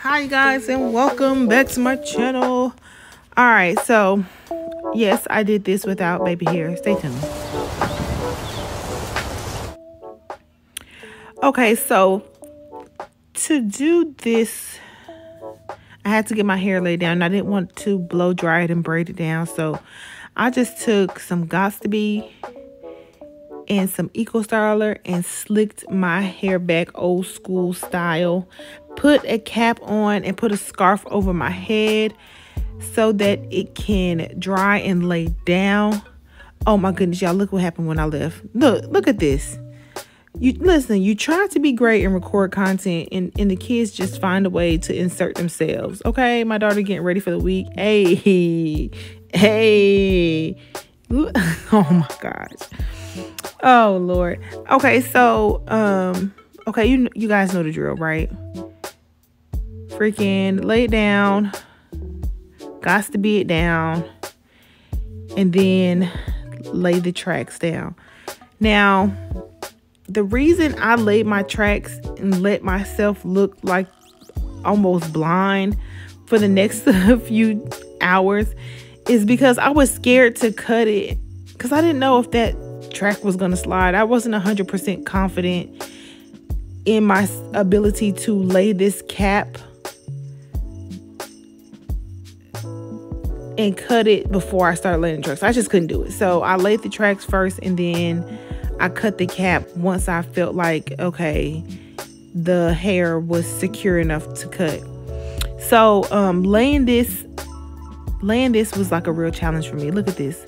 Hi guys, and welcome back to my channel. All right, so yes, I did this without baby hair. Stay tuned. Okay, so to do this, I had to get my hair laid down. I didn't want to blow dry it and braid it down, so I just took some Gots to Be and some Eco Styler and slicked my hair back old school style. Put a cap on and put a scarf over my head so that it can dry and lay down. Oh my goodness, y'all, look what happened when I left. Look at this. You try to be great and record content, and the kids just find a way to insert themselves. Okay, my daughter getting ready for the week. Hey. Oh my gosh. Oh Lord. Okay, so okay, you guys know the drill, right? Freaking lay it down. Gots to be it down. And then lay the tracks down. Now, the reason I laid my tracks and let myself look like almost blind for the next few hours is because I was scared to cut it, because I didn't know if that track was going to slide. I wasn't 100% confident in my ability to lay this cap and cut it before I started laying the tracks. I just couldn't do it. So I laid the tracks first, and then I cut the cap once I felt like, okay, the hair was secure enough to cut. So laying this was like a real challenge for me. Look at this.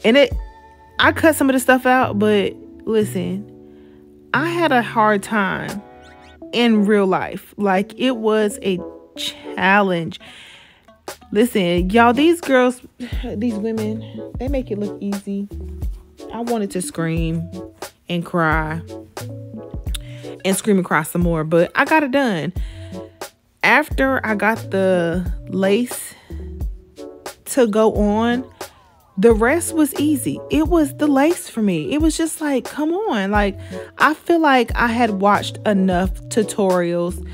And I cut some of the stuff out, but listen, I had a hard time in real life. Like, it was a challenge. Listen, y'all, these girls, these women, they make it look easy. I wanted to scream and cry and scream and cry some more, but I got it done. After I got the lace to go on, the rest was easy. It was the lace for me. It was just like, come on. Like, I feel like I had watched enough tutorials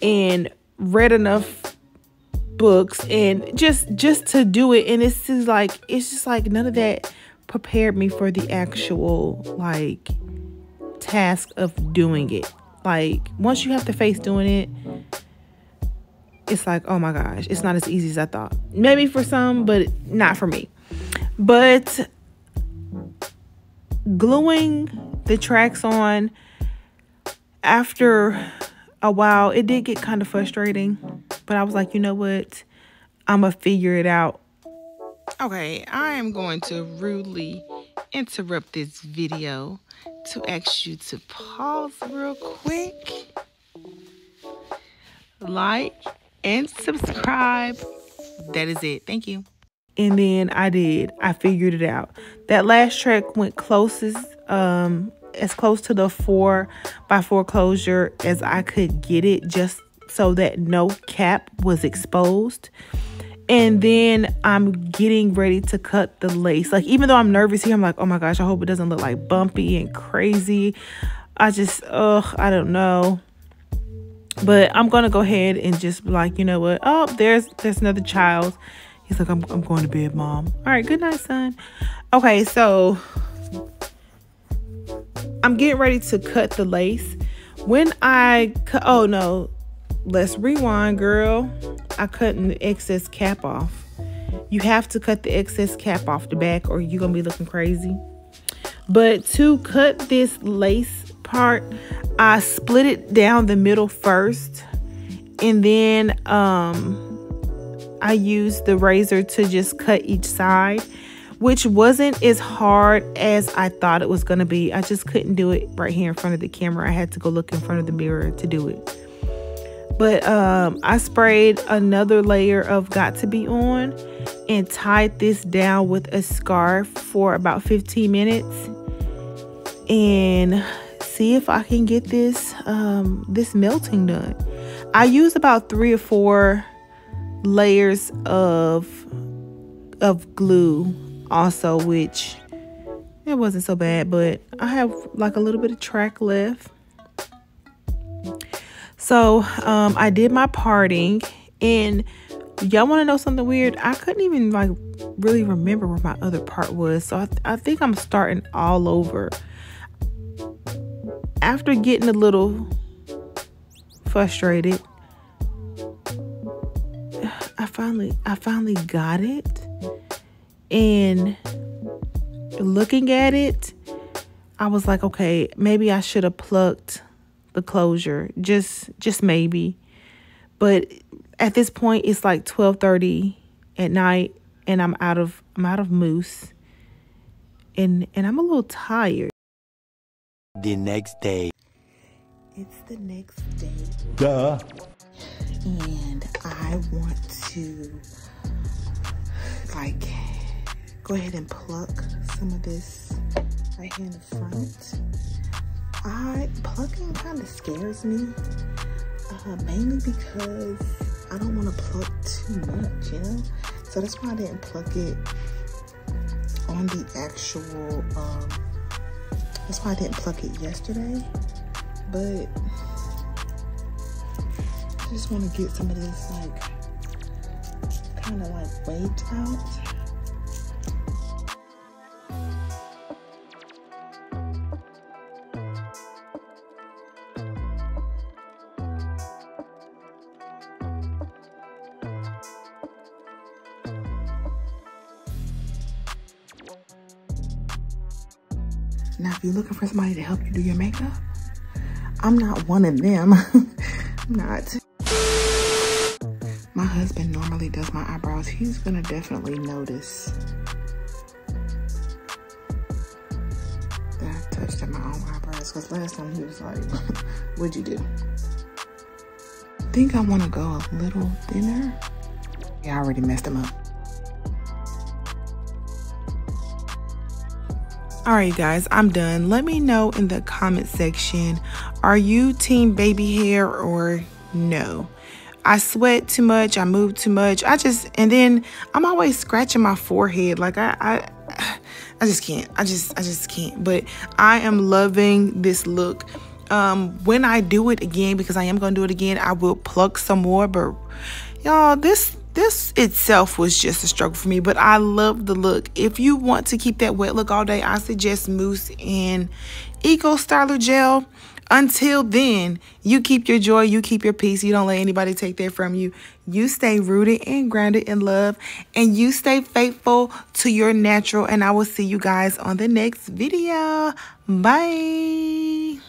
and read enough books and just to do it, and it's just like none of that prepared me for the actual like task of doing it. Like, once you have to face doing it, it's like, oh my gosh, it's not as easy as I thought. Maybe for some, but not for me. But gluing the tracks on, after a while, it did get kind of frustrating, but I was like, you know what, I'm gonna figure it out. Okay, I am going to rudely interrupt this video to ask you to pause real quick, like and subscribe. That is it. Thank you. And then I figured it out. That last track went closest, as close to the 4x4 closure as I could get it, just so that no cap was exposed. And then I'm getting ready to cut the lace. Like, even though I'm nervous here, I'm like, oh my gosh, I hope it doesn't look like bumpy and crazy. I don't know. But I'm gonna go ahead and just be like, you know what? Oh, there's another child. He's like, I'm going to bed, Mom. All right, good night, son. Okay, so I'm getting ready to cut the lace. When I cut, oh no, let's rewind, girl. I cut the excess cap off. You have to cut the excess cap off the back, or you're gonna be looking crazy. But to cut this lace part, I split it down the middle first, and then I used the razor to just cut each side, which wasn't as hard as I thought it was going to be. I just couldn't do it right here in front of the camera. I had to go look in front of the mirror to do it. But I sprayed another layer of Got to Be on and tied this down with a scarf for about 15 minutes. And see if I can get this melting done. I used about 3 or 4 layers of glue also, which it wasn't so bad, but I have like a little bit of track left. So I did my parting, and y'all want to know something weird? I couldn't even like really remember where my other part was. So I think I'm starting all over. After getting a little frustrated, I finally got it. And looking at it, I was like, okay, maybe I should have plucked the closure, just maybe. But at this point, it's like 12:30 at night, and I'm out of mousse, and I'm a little tired. The next day. It's the next day. Duh. And I want to like go ahead and pluck some of this right here in the front. Plucking kind of scares me, mainly because I don't want to pluck too much, you know? So that's why I didn't pluck it on the actual, that's why I didn't pluck it yesterday. But I just want to get some of this like kind of like weight out. Now, if you're looking for somebody to help you do your makeup, I'm not one of them. I'm not. My husband normally does my eyebrows. He's gonna definitely notice that I touched up my own eyebrows, because last time he was like, what'd you do? I think I want to go a little thinner. Yeah, I already messed him up. All right, guys, I'm done. Let me know in the comment section, are you team baby hair or no? I sweat too much, I move too much. And then I'm always scratching my forehead. Like I just can't. I just can't. But I am loving this look. When I do it again, because I am gonna do it again, I will pluck some more. But y'all, this itself was just a struggle for me, but I love the look. If you want to keep that wet look all day, I suggest mousse and Eco Styler Gel. Until then, you keep your joy, you keep your peace. You don't let anybody take that from you. You stay rooted and grounded in love, and you stay faithful to your natural. And I will see you guys on the next video. Bye.